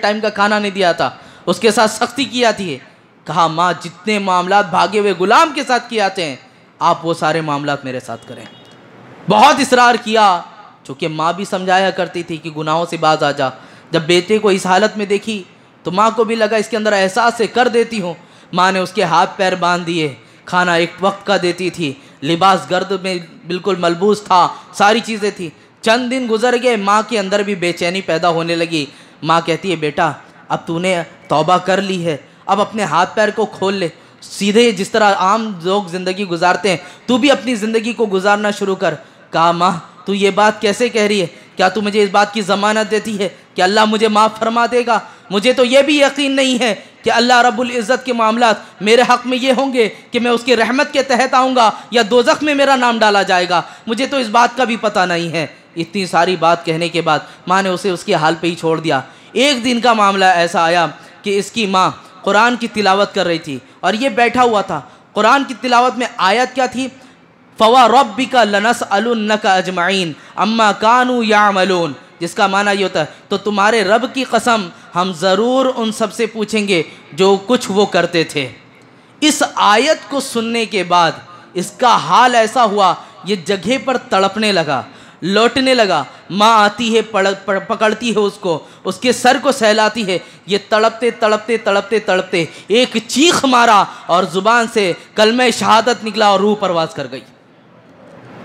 Time کا کھانا نہیں دیا تھا، اس کے ساتھ سختی کی جاتی ہے۔ کہا ماں جتنے معاملات بھاگے ہوئے غلام کے ساتھ کیے جاتے ہیں آپ وہ سارے معاملات میرے ساتھ کریں۔ بہت اصرار کیا، چونکہ ماں بھی سمجھایا کرتی تھی کہ گناہوں سے باز آ جا۔ جب بیٹے کو اس حالت میں دیکھی تو ماں کو بھی لگا اس کے اندر احساس ہے کر دیتی ہوں۔ ماں نے اس کے ہاتھ پیر باندھ دیے، کھانا ایک وقت کا دیتی تھی، لباس گرد میں بالکل ملبوس تھا، ساری چیزیں تھی۔ چند دن گزر گئے، ماں کے اندر بھی بے چینی پیدا ہونے لگی۔ ماں کہتی ہے بیٹا اب تو نے توبہ کر لی ہے، اب اپنے ہاتھ پیر کو کھول لے، سیدھے جس طرح عام لوگ زندگی گزارتے ہیں تو بھی اپنی زندگی کو گزارنا شروع کر۔ کہا ماں تو یہ بات کیسے کہہ رہی ہے؟ کیا تو مجھے اس بات کی ضمانت دیتی ہے کہ اللہ مجھے معاف فرما دے گا؟ مجھے تو یہ بھی یقین نہیں ہے کہ اللہ رب العزت کے معاملات میرے حق میں یہ ہوں گے کہ میں اس کی رحمت کے تحت آؤں گا یا دوزخ میں میرا نام ڈالا جائے گا، مجھے تو اس بات کا بھی پتہ نہیں ہے۔ اتنی ساری بات کہنے کے بعد ماں نے اسے اس کے حال پہ ہی چھوڑ دیا۔ ایک دن کا معاملہ ایسا آیا کہ اس کی ماں قرآن کی تلاوت کر رہی تھی اور یہ بیٹھا ہوا تھا۔ قرآن کی تلاوت میں آیت کیا تھی؟ فَوَرَبِّكَ لَنَسْأَلُنَّكَ أَجْمَعِينَ عَمَّا كَانُوا يَعْمَلُونَ، جس کا معنی یہ ہوتا ہے تو تمہارے رب کی قسم ہم ضرور ان سب سے پوچھیں گے جو کچھ وہ کرتے تھے۔ اس آیت کو سننے کے بعد اس کا حال ایسا ہوا، یہ جگہ پر تڑپنے لگا، لوٹنے لگا۔ ماں آتی ہے، پکڑتی ہے اس کو، اس کے سر کو سہلاتی ہے۔ یہ تڑپتے تڑپتے تڑپتے تڑپتے ایک چیخ مارا اور زبان سے کلمہ شہادت نکلا اور روح پرواز کر گئی۔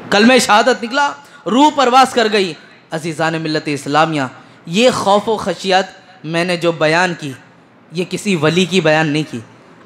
کلمہ شہادت نکلا، روح پرواز کر گئی۔ عزیزان ملت اسلامیہ، یہ خوف و خشیت میں نے جو بیان کی یہ کسی ولی کی بیان نہیں کی۔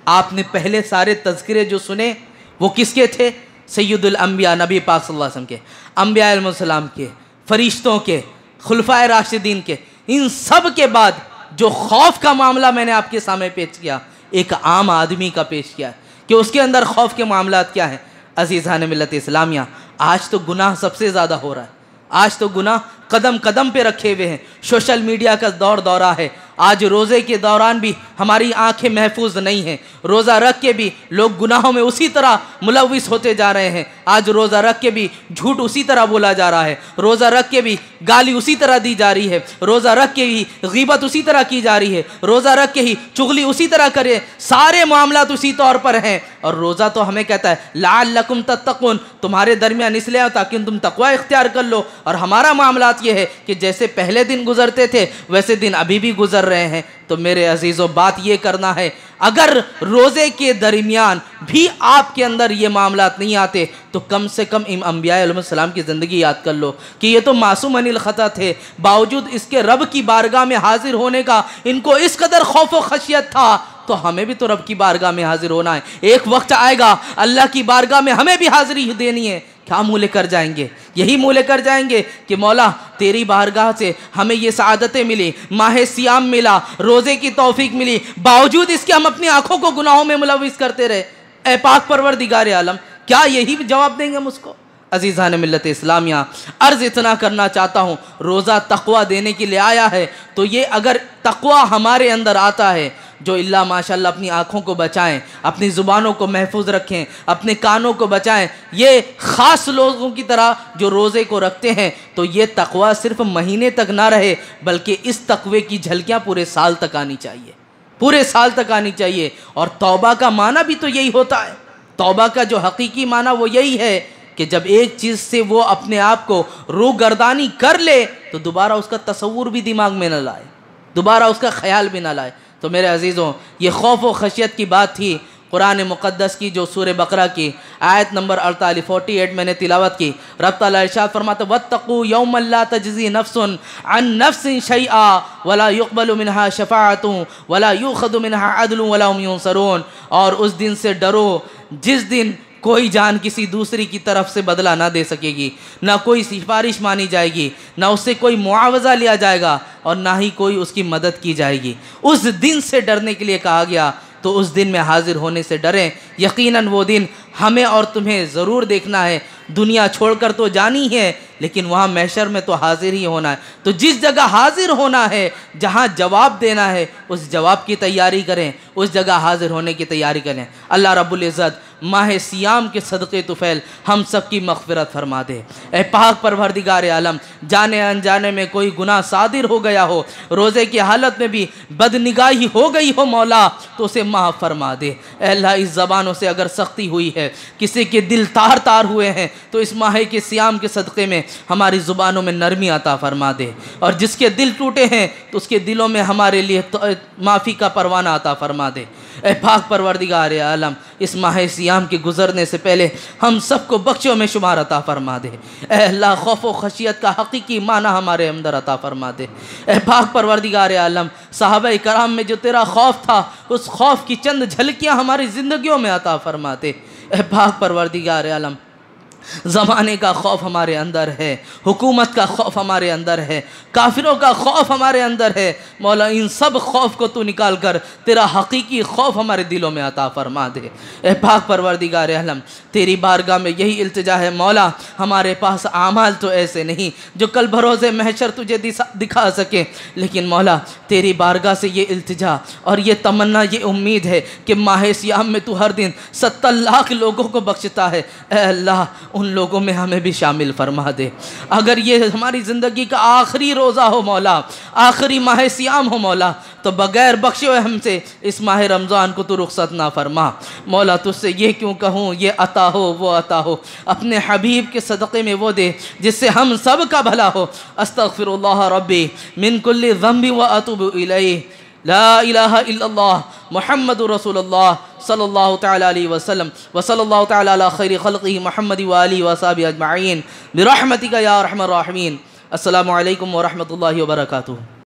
آپ نے پہلے سارے تذکرے جو سنے وہ کس کے تھے؟ سید الانبیاء نبی پاک صلی اللہ علیہ وسلم کے، انبیاء علیہ السلام کے، فرشتوں کے، خلفائے راشدین کے۔ ان سب کے بعد جو خوف کا معاملہ میں نے آپ کے سامنے پیش کیا، ایک عام آدمی کا پیش کیا کہ اس کے اندر خوف کے معاملات کیا ہیں۔ عزیزان ملت اسلامیہ، آج تو گناہ سب سے زیادہ ہو رہا ہے، آج تو گناہ قدم قدم پہ رکھے ہوئے ہیں۔ سوشل میڈیا کا دورہ ہے۔ آج روزے کے دوران بھی ہماری آنکھیں محفوظ نہیں ہیں، روزہ رکھ کے بھی لوگ گناہوں میں اسی طرح ملوث ہوتے جا رہے ہیں۔ آج روزہ رکھ کے بھی جھوٹ اسی طرح بولا جا رہا ہے، روزہ رکھ کے بھی گالی اسی طرح دی جا رہی ہے، روزہ رکھ کے ہی غیبت اسی طرح کی جا رہی ہے، روزہ رکھ کے ہی چغلی اسی طرح کرے، سارے معاملات اسی طور پر ہیں۔ اور روزہ تو ہمیں کہتا ہے لعلکم تتقون، تمہارے درمیان اس لیے تاکہ تم تقوی اختیار کر لو۔ اور ہمارا معاملات یہ ہے کہ جیسے پہلے دن گزرتے تھے ویسے دن ابھی بھی گزر رہے ہیں۔ تو میرے عزیزوں بات یہ کرنا ہے، اگر روزے کے درمیان بھی آپ کے اندر یہ معاملات نہیں آتے تو کم سے کم انبیاء علیہ السلام کی زندگی یاد کر لو کہ یہ تو معصوم عن الخطا تھے، باوجود اس کے رب کی بارگاہ میں حاضر ہونے کا ان کو اس قدر خوف و خشیت تھا۔ تو ہمیں بھی تو رب کی بارگاہ میں حاضر ہونا ہے۔ ایک وقت آئے گا اللہ کی بارگاہ میں ہمیں بھی حاضری دینی ہے۔ کیا منہ لے کر جائیں گے؟ یہی منہ لے کر جائیں گے کہ مولا تیری بارگاہ سے ہمیں یہ سعادتیں ملی، ماہ سیام ملا، روزے کی توفیق ملی، باوجود اس کے ہم اپنی آنکھوں کو گناہوں میں ملوث کرتے رہے۔ اے پاک پروردگار عالم، کیا یہی جواب دیں گے ہم اس کو؟ عزیزان ملت اسلامیہ، عرض اتنا کرنا چاہتا ہوں، روزہ تقوی دینے کے لیے آیا ہے تو یہ اگر تقوی ہمارے اندر آتا ہے، جو اللہ ماشاءاللہ اپنی آنکھوں کو بچائیں، اپنی زبانوں کو محفوظ رکھیں، اپنے کانوں کو بچائیں، یہ خاص لوگوں کی طرح جو روزے کو رکھتے ہیں، تو یہ تقوی صرف مہینے تک نہ رہے بلکہ اس تقوی کی جھلکیاں پورے سال تک آنی چاہیے، پورے سال تک آنی چاہیے۔ اور توبہ کا معنی بھی تو یہی ہوتا ہے، توبہ کا جو حقیقی معنی وہ یہی ہے کہ جب ایک چیز سے وہ اپنے آپ کو روگردانی کر لے تو دوبارہ اس کا تصور بھی دماغ میں نہ لائے، دوبارہ اس کا خیال بھی نہ لائے۔ تو میرے عزیزوں، یہ خوف و خشیت کی بات تھی قرآن مقدس کی، جو سورہ بقرہ کی آیت نمبر 48 میں نے تلاوت کی۔ رب تعالیٰ ارشاد فرماتا وَاتَّقُوا يَوْمًا لَا تَجْزِي نَفْسٌ عَن نَفْسٍ شَيْئًا وَلَا يُقْبَلُ مِنْهَا شَفَاعَةٌ وَلَا يُؤْخَذُ مِنْهَا عَدْلٌ وَلَا هُمْ يُنصَرُونَ، اور اس دن سے ڈرو جس دن کوئی جان کسی دوسری کی طرف سے بدلہ نہ دے سکے گی، نہ کوئی سفارش مانی جائے گی، نہ اس سے کوئی معاوضہ لیا جائے گا، اور نہ ہی کوئی اس کی مدد کی جائے گی۔ اس دن سے ڈرنے کے لیے کہا گیا، تو اس دن میں حاضر ہونے سے ڈریں۔ یقیناً وہ دن ہمیں اور تمہیں ضرور دیکھنا ہے، دنیا چھوڑ کر تو جانی ہے لیکن وہاں محشر میں تو حاضر ہی ہونا ہے۔ تو جس جگہ حاضر ہونا ہے، جہاں جواب دینا ہے، اس جواب کی تیاری کریں، اس جگہ حاضر ہونے کی تیاری کریں۔ اللہ رب العزت ماہ سیام کے صدقے طفیل ہم سب کی مغفرت فرما دے۔ اے پاک پروردگار عالم، جانے انجانے میں کوئی گناہ صادر ہو گیا ہو، روزے کی حالت میں بھی بدنگاہی ہو گئی ہو مولا، تو اسے معاف فرما دے۔ اے اللہ، اس زبانوں سے اگر سختی ہوئی ہے، کسی کے دل تار تار ہوئے ہیں، تو اس ماہ کے سیام کے صدقے میں ہماری زبانوں میں نرمی عطا فرما دے، اور جس کے دل ٹوٹے ہیں تو اس کے دلوں میں ہمارے لیے معافی کا پروانہ عطا فرما دے۔ اے پاک پروردگار عالم، اس ماہ سیام کے گزرنے سے پہلے ہم سب کو بخشوں میں شمار عطا فرما دے۔ اے اللہ، خوف و خشیت کا حقیقی معنی ہمارے اندر عطا فرما دے۔ اے پاک پروردگار عالم، صحابہ کرام میں جو تیرا خوف تھا، اس خوف کی چند جھلکیاں ہماری زندگیوں میں عطا فرما دے۔ اے پاک پروردگار عالم، زمانے کا خوف ہمارے اندر ہے، حکومت کا خوف ہمارے اندر ہے، کافروں کا خوف ہمارے اندر ہے، مولا ان سب خوف کو تو نکال کر تیرا حقیقی خوف ہمارے دلوں میں عطا فرما دے۔ اے پاک پروردگار عالم، تیری بارگاہ میں یہی التجا ہے مولا، ہمارے پاس اعمال تو ایسے نہیں جو کل بروز محشر تجھے دکھا سکے، لیکن مولا تیری بارگاہ سے یہ التجا اور یہ تمنا، یہ امید ہے کہ ماہ سیام میں تو ہر دن 70 لاکھ لوگوں کو بخشتا ہے۔ اے اللہ، ان لوگوں میں ہمیں بھی شامل فرما دے۔ اگر یہ ہماری زندگی کا آخری روزہ ہو مولا، آخری ماہ سیام ہو مولا، تو بغیر بخشے ہوئے ہم سے اس ماہ رمضان کو تو رخصت نہ فرما۔ مولا تجھ سے یہ کیوں کہوں، یہ عطا ہو وہ عطا ہو، اپنے حبیب کے صدقے میں وہ دے جس سے ہم سب کا بھلا ہو۔ استغفر اللہ ربی من کل ذنب واتوب الیہ، لا الہ الا اللہ محمد رسول اللہ صلی اللہ تعالی علیہ وسلم، وصلی اللہ تعالی علی خیر خلقہ محمد وآلہ وصحبہ اجمعین برحمتک یا ارحم الراحمین۔ السلام علیکم ورحمۃ اللہ وبرکاتہ۔